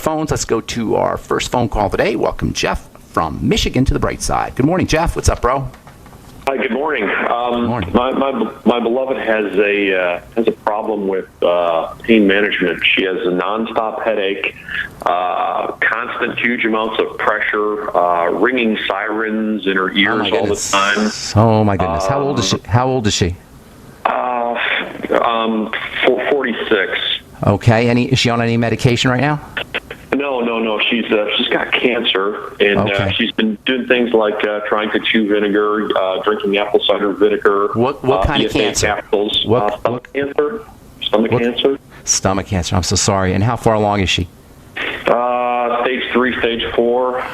phones. Let's go to our first phone call today. Welcome, Jeff from Michigan to the bright side. Good morning, Jeff. What's up, bro? Hi, good morning. Good morning. My beloved has a problem with pain management. She has a nonstop headache, constant huge amounts of pressure, ringing sirens in her ears all the time. Oh my goodness! How old is she? 46. Okay. Is she on any medication right now? No. She's got cancer, and she's been doing things like trying to chew vinegar, drinking apple cider vinegar. What kind of cancer? Capsules. Stomach cancer. Stomach cancer. I'm so sorry. And how far along is she? Stage 3, stage 4.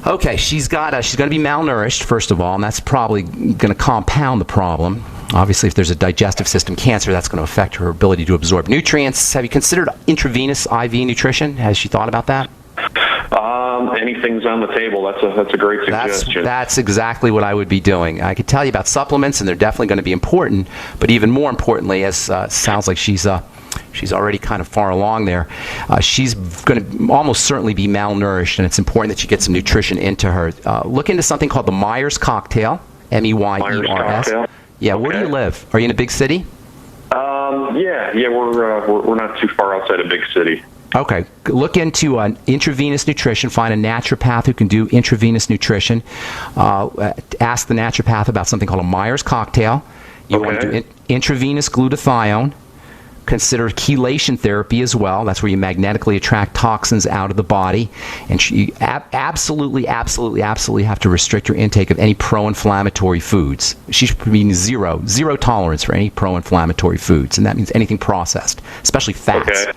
Okay, she's going to be malnourished, first of all, and that's probably going to compound the problem. Obviously, if there's a digestive system cancer, that's going to affect her ability to absorb nutrients. Have you considered intravenous IV nutrition? Has she thought about that? Anything's on the table. That's a great suggestion. That's exactly what I would be doing. I could tell you about supplements, and they're definitely going to be important. But even more importantly, as sounds like she's already kind of far along there, she's going to almost certainly be malnourished, and it's important that you get some nutrition into her. Look into something called the Myers cocktail, MEYERS. Yeah, okay. Where do you live? Are you in a big city? Yeah, we're not too far outside a big city. Okay, look into intravenous nutrition. Find a naturopath who can do intravenous nutrition. Ask the naturopath about something called a Myers cocktail. You want to do intravenous glutathione. Consider chelation therapy as well. That's where you magnetically attract toxins out of the body. And you absolutely have to restrict your intake of any pro-inflammatory foods. She should mean zero tolerance for any pro-inflammatory foods, and that means anything processed, especially fats.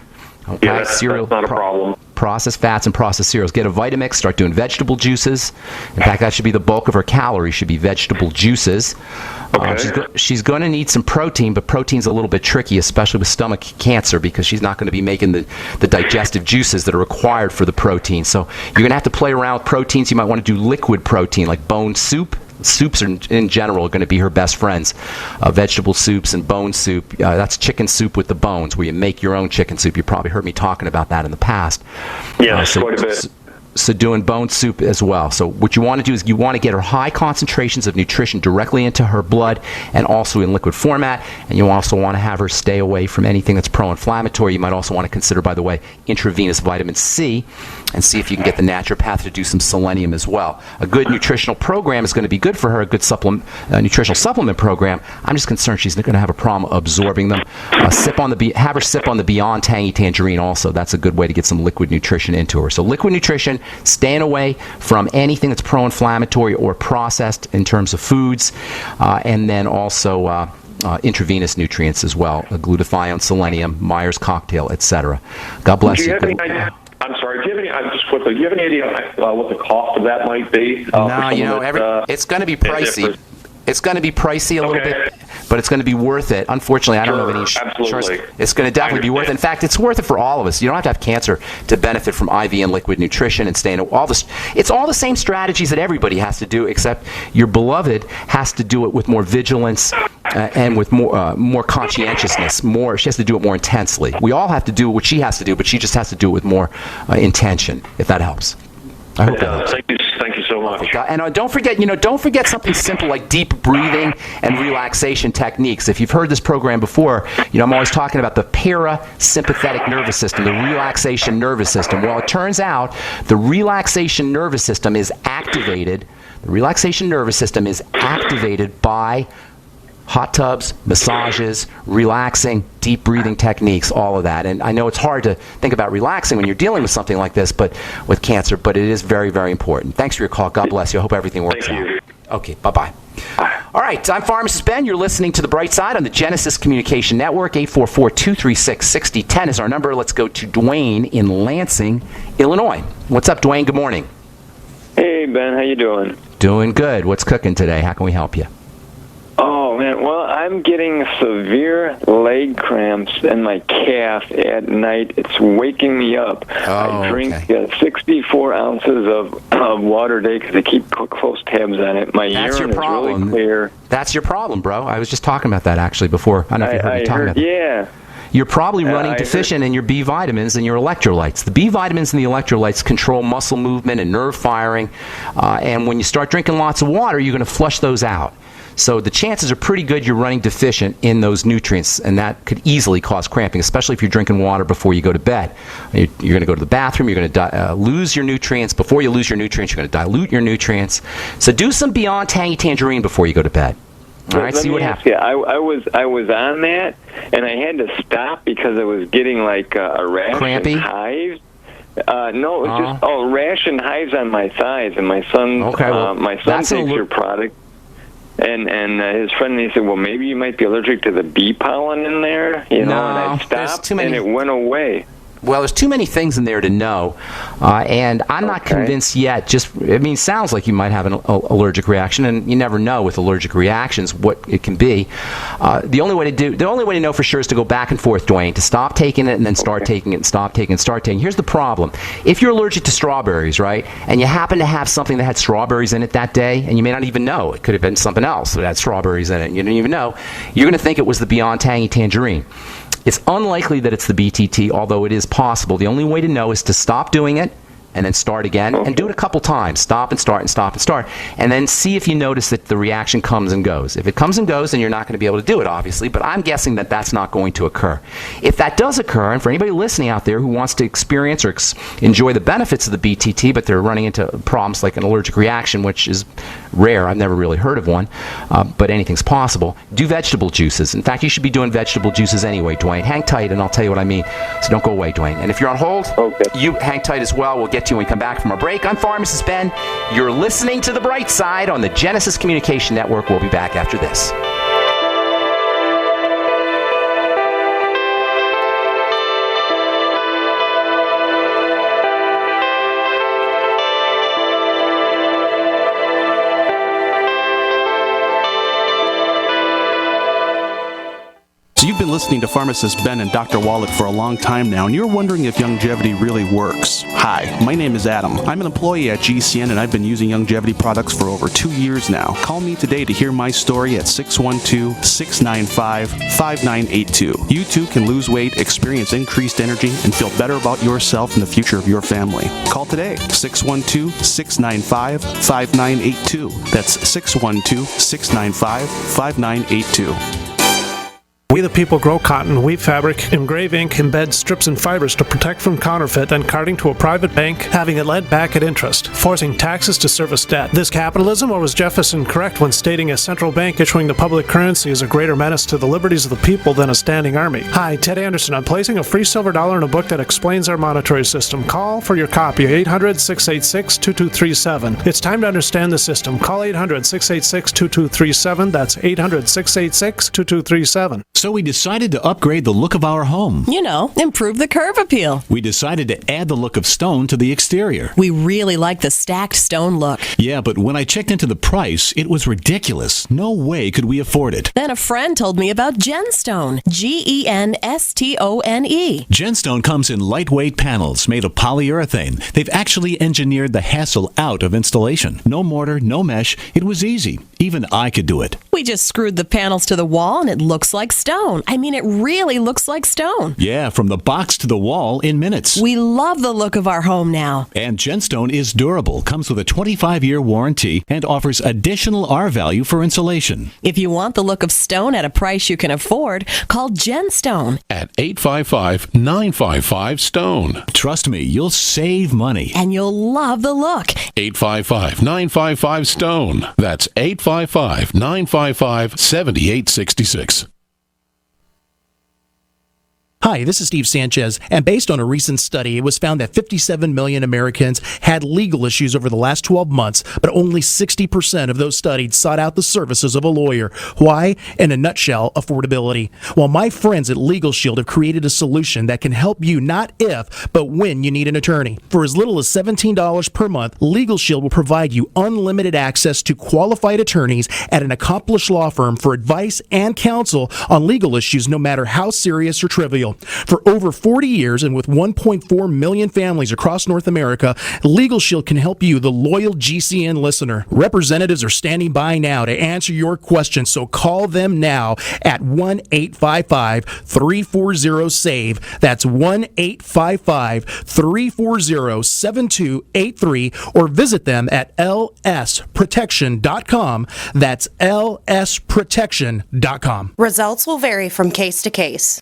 Okay, yeah, that's not a problem. Processed fats and processed cereals. Get a Vitamix. Start doing vegetable juices. In fact, that should be the bulk of her calories. Should be vegetable juices. She's going to need some protein, but protein's a little bit tricky, especially with stomach cancer, because she's not going to be making the digestive juices that are required for the protein. So you're going to have to play around with proteins. You might want to do liquid protein, like bone soup. Soups are, in general, are going to be her best friends. Vegetable soups and bone soup. That's chicken soup with the bones, where you make your own chicken soup. You probably heard me talking about that in the past. Yeah, quite a bit. So doing bone soup as well. So what you want to do is you want to get her high concentrations of nutrition directly into her blood and also in liquid format. And you also want to have her stay away from anything that's pro-inflammatory. You might also want to consider, by the way, intravenous vitamin C, and see if you can get the naturopath to do some selenium as well. A good nutritional program is going to be good for her, a good nutritional supplement program. I'm just concerned she's going to have a problem absorbing them. Have her sip on the Beyond Tangy Tangerine also. That's a good way to get some liquid nutrition into her. So liquid nutrition, staying away from anything that's pro-inflammatory or processed in terms of foods, and then also intravenous nutrients as well, glutathione, selenium, Myers cocktail, etc. God bless you. I'm sorry. Do you have any idea what the cost of that might be? No, it's going to be pricey. It's going to be pricey a little bit, but it's going to be worth it. Unfortunately, I don't have any insurance. It's going to definitely be worth it. In fact, it's worth it for all of us. You don't have to have cancer to benefit from IV and liquid nutrition and staying all this. It's all the same strategies that everybody has to do, except your beloved has to do it with more vigilance and with more conscientiousness. She has to do it more intensely. We all have to do what she has to do, but she just has to do it with more intention. If that helps. I hope that helps. Thank you so much. And don't forget something simple like deep breathing and relaxation techniques. If you've heard this program before, I'm always talking about the parasympathetic nervous system, the relaxation nervous system. Well, it turns out the relaxation nervous system is activated. The relaxation nervous system is activated by hot tubs, massages, relaxing, deep breathing techniques, all of that. And I know it's hard to think about relaxing when you're dealing with something like this, but with cancer, but it is very, very important. Thanks for your call. God bless you. I hope everything works out. Okay, bye-bye. All right, I'm Pharmacist Ben. You're listening to The Bright Side on the Genesis Communication Network. 844-236-6010 is our number. Let's go to Dwayne in Lansing, Illinois. What's up, Dwayne? Good morning. Hey, Ben. How you doing? Doing good. What's cooking today? How can we help you? Oh, man. Well, I'm getting severe leg cramps in my calf at night. It's waking me up. I drink 64 ounces of water a day because I keep close tabs on it. My urine is really clear. That's your problem, bro. I was just talking about that, actually, before. I don't know if you heard me talking about that. Yeah. You're probably running deficient in your B vitamins and your electrolytes. The B vitamins and the electrolytes control muscle movement and nerve firing, and when you start drinking lots of water, you're going to flush those out. So the chances are pretty good you're running deficient in those nutrients, and that could easily cause cramping, especially if you're drinking water before you go to bed. You're going to go to the bathroom, you're going to lose your nutrients. Before you lose your nutrients, you're going to dilute your nutrients. So do some Beyond Tangy Tangerine before you go to bed. All right, see what happens. Yeah, I was on that, and I had to stop because I was getting like a rash Crampy? and hives. No, it was just rash and hives on my thighs, and my son takes your product. And his friend, he said, well, maybe you might be allergic to the bee pollen in there, and I stopped, and it went away. Well, there's too many things in there to know, and I'm not convinced yet. Sounds like you might have an allergic reaction, and you never know with allergic reactions what it can be. The only way to know for sure is to go back and forth, Dwayne, to stop taking it and then start taking it and stop taking it and start taking it. Here's the problem. If you're allergic to strawberries, right, and you happen to have something that had strawberries in it that day, and you may not even know, it could have been something else that had strawberries in it, and you didn't even know, you're going to think it was the Beyond Tangy Tangerine. It's unlikely that it's the BTT, although it is possible. The only way to know is to stop doing it and then start again, and do it a couple times. Stop and start and stop and start, and then see if you notice that the reaction comes and goes. If it comes and goes, then you're not going to be able to do it, obviously, but I'm guessing that that's not going to occur. If that does occur, and for anybody listening out there who wants to experience or enjoy the benefits of the BTT, but they're running into problems like an allergic reaction, which is rare, I've never really heard of one, but anything's possible, do vegetable juices. In fact, you should be doing vegetable juices anyway, Dwayne. Hang tight, and I'll tell you what I mean. So don't go away, Dwayne. And if you're on hold, you hang tight as well. We'll get to you when we come back from our break. I'm Pharmacist Ben. You're listening to The Bright Side on the Genesis Communication Network. We'll be back after this. So you've been listening to Pharmacist Ben and Dr. Wallach for a long time now, and you're wondering if Youngevity really works. Hi, my name is Adam. I'm an employee at GCN, and I've been using Youngevity products for over 2 years now. Call me today to hear my story at 612-695-5982. You too can lose weight, experience increased energy, and feel better about yourself and the future of your family. Call today, 612-695-5982. That's 612-695-5982. We the people grow cotton, weave fabric, engrave ink, embed strips and fibers to protect from counterfeit, then carting to a private bank, having it lent back at interest, forcing taxes to service debt. This capitalism, or was Jefferson correct when stating a central bank issuing the public currency is a greater menace to the liberties of the people than a standing army? Hi, Ted Anderson. I'm placing a free silver dollar in a book that explains our monetary system. Call for your copy, 800-686-2237. It's time to understand the system. Call 800-686-2237. That's 800-686-2237. So we decided to upgrade the look of our home. Improve the curb appeal. We decided to add the look of stone to the exterior. We really like the stacked stone look. Yeah, but when I checked into the price, it was ridiculous. No way could we afford it. Then a friend told me about Genstone. Genstone. Genstone comes in lightweight panels made of polyurethane. They've actually engineered the hassle out of installation. No mortar, no mesh. It was easy. Even I could do it. We just screwed the panels to the wall and it looks like stone. I mean, it really looks like stone. Yeah, from the box to the wall in minutes. We love the look of our home now. And Genstone is durable, comes with a 25-year warranty, and offers additional R-value for insulation. If you want the look of stone at a price you can afford, call Genstone at 855-955-STONE. Trust me, you'll save money. And you'll love the look. 855-955-STONE. That's 855-955-7866. Hi, this is Steve Sanchez, and based on a recent study, it was found that 57 million Americans had legal issues over the last 12 months, but only 60% of those studied sought out the services of a lawyer. Why? In a nutshell, affordability. Well, my friends at Legal Shield have created a solution that can help you not if, but when you need an attorney. For as little as $17 per month, Legal Shield will provide you unlimited access to qualified attorneys at an accomplished law firm for advice and counsel on legal issues, no matter how serious or trivial. Shield. For over 40 years and with 1.4 million families across North America, Legal Shield can help you, the loyal GCN listener. Representatives are standing by now to answer your questions, so call them now at 1-855-340-SAVE. That's 1-855-340-7283, or visit them at lsprotection.com. That's lsprotection.com. Results will vary from case to case.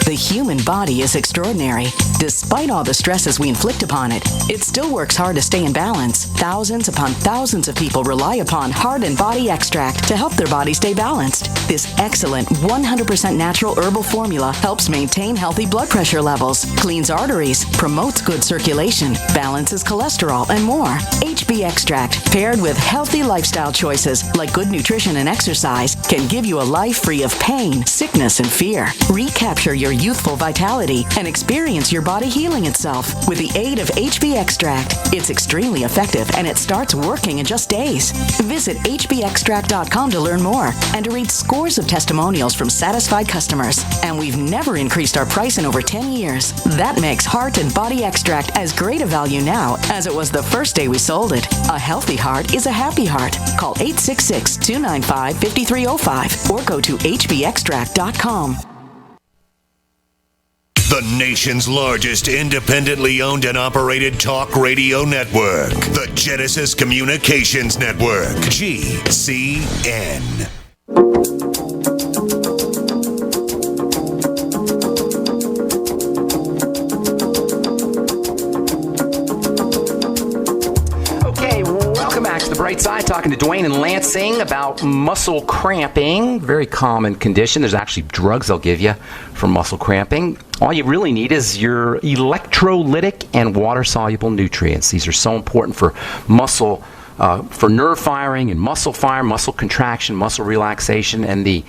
The human body is extraordinary. Despite all the stresses we inflict upon it, it still works hard to stay in balance. Thousands upon thousands of people rely upon Heart and Body Extract to help their body stay balanced. This excellent 100% natural herbal formula helps maintain healthy blood pressure levels, cleans arteries, promotes good circulation, balances cholesterol, and more. HB Extract, paired with healthy lifestyle choices like good nutrition and exercise, can give you a life free of pain, sickness, and fear. Recapture your youthful vitality and experience your body healing itself with the aid of HB Extract. It's extremely effective and it starts working in just days. Visit hbextract.com to learn more and to read scores of testimonials from satisfied customers. And we've never increased our price in over 10 years. That makes Heart and Body Extract as great a value now as it was the first day we sold it. A healthy heart is a happy heart. Call 866-295-5305 or go to hbextract.com. The nation's largest independently owned and operated talk radio network. The Genesis Communications Network. GCN. The Bright Side, talking to Dwayne and Lansing about muscle cramping. Very common condition. There's actually drugs they'll give you for muscle cramping. All you really need is your electrolytic and water-soluble nutrients. These are so important for muscle, for nerve firing and muscle fire, muscle contraction, muscle relaxation, and the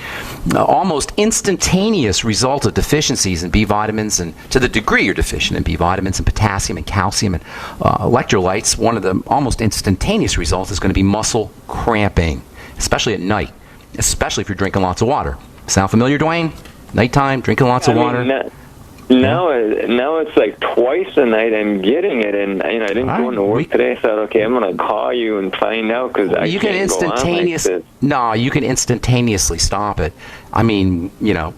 almost instantaneous result of deficiencies in B vitamins, and to the degree you're deficient in B vitamins and potassium and calcium and electrolytes, one of the almost instantaneous results is going to be muscle cramping, especially at night, especially if you're drinking lots of water. Sound familiar, Dwayne? Nighttime, drinking lots of water? Now it's like twice a night I'm getting it, and I didn't go into work today. I thought, okay, I'm going to call you and find out because I can't go on like this. No, you can instantaneously stop it. I mean,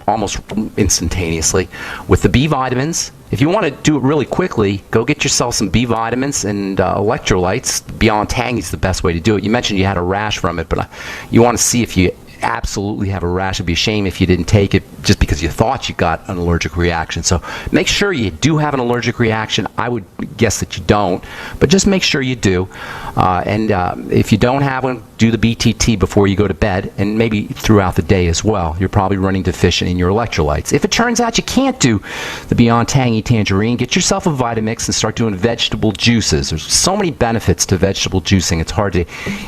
almost instantaneously with the B vitamins. If you want to do it really quickly, go get yourself some B vitamins and electrolytes. Beyond Tangy is the best way to do it. You mentioned you had a rash from it, but you want to see if you absolutely have a rash. It'd be a shame if you didn't take it just because you thought you got an allergic reaction. So make sure you do have an allergic reaction. I would guess that you don't, but just make sure you do. And if you don't have one, do the BTT before you go to bed, and maybe throughout the day as well. You're probably running deficient in your electrolytes. If it turns out you can't do the Beyond Tangy Tangerine, get yourself a Vitamix and start doing vegetable juices. There's so many benefits to vegetable juicing, it's hard to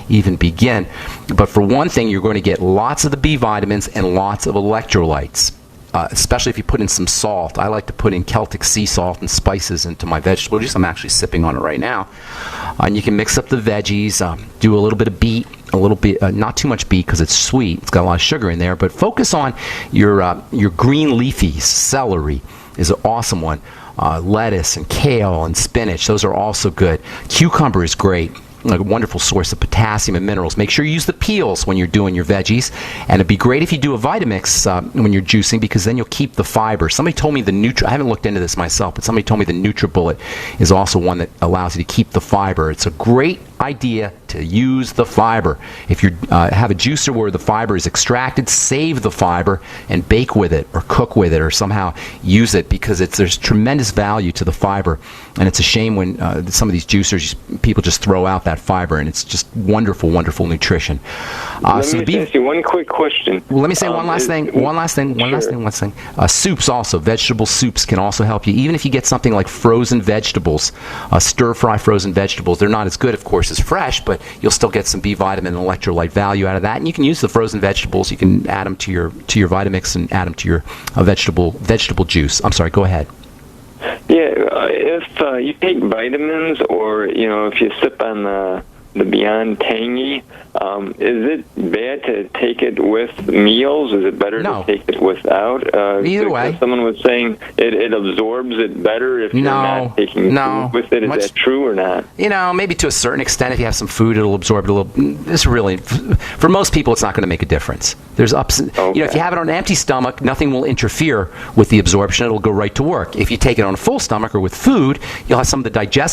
even begin. But for one thing, you're going to get lots of the B vitamins and lots of electrolytes. Especially if you put in some salt. I like to put in Celtic sea salt and spices into my vegetable juice. I'm actually sipping on it right now. And you can mix up the veggies, do a little bit of beet, a little bit, not too much beet because it's sweet. It's got a lot of sugar in there. But focus on your green leafies. Celery is an awesome one. Lettuce and kale and spinach, those are also good. Cucumber is great. A wonderful source of potassium and minerals. Make sure you use the peels when you're doing your veggies, and it'd be great if you do a Vitamix when you're juicing, because then you'll keep the fiber. Somebody told me I haven't looked into this myself, but somebody told me the NutriBullet is also one that allows you to keep the fiber. It's a great idea to use the fiber. If you have a juicer where the fiber is extracted, save the fiber and bake with it or cook with it or somehow use it, because there's tremendous value to the fiber, and it's a shame when some of these juicers, people just throw out that fiber, and it's just wonderful, wonderful nutrition. Let me ask you one quick question. Well, let me say one last thing. Soups also, vegetable soups can also help you. Even if you get something like frozen vegetables, stir-fry frozen vegetables, they're not as good, of course, as fresh, but you'll still get some B vitamin and electrolyte value out of that. And you can use the frozen vegetables. You can add them to your Vitamix and add them to your vegetable juice. I'm sorry, go ahead. Yeah, if you take vitamins, or if you sip on the the Beyond Tangy. Is it bad to take it with meals? Is it better to take it without? Either way. Someone was saying it absorbs it better if you're not taking food with it. Is that true or not? Maybe to a certain extent. If you have some food, it'll absorb it a little. It's really, for most people, it's not going to make a difference. There's ups. If you have it on an empty stomach, nothing will interfere with the absorption. It'll go right to work. If you take it on a full stomach or with food, you'll have some of the digestive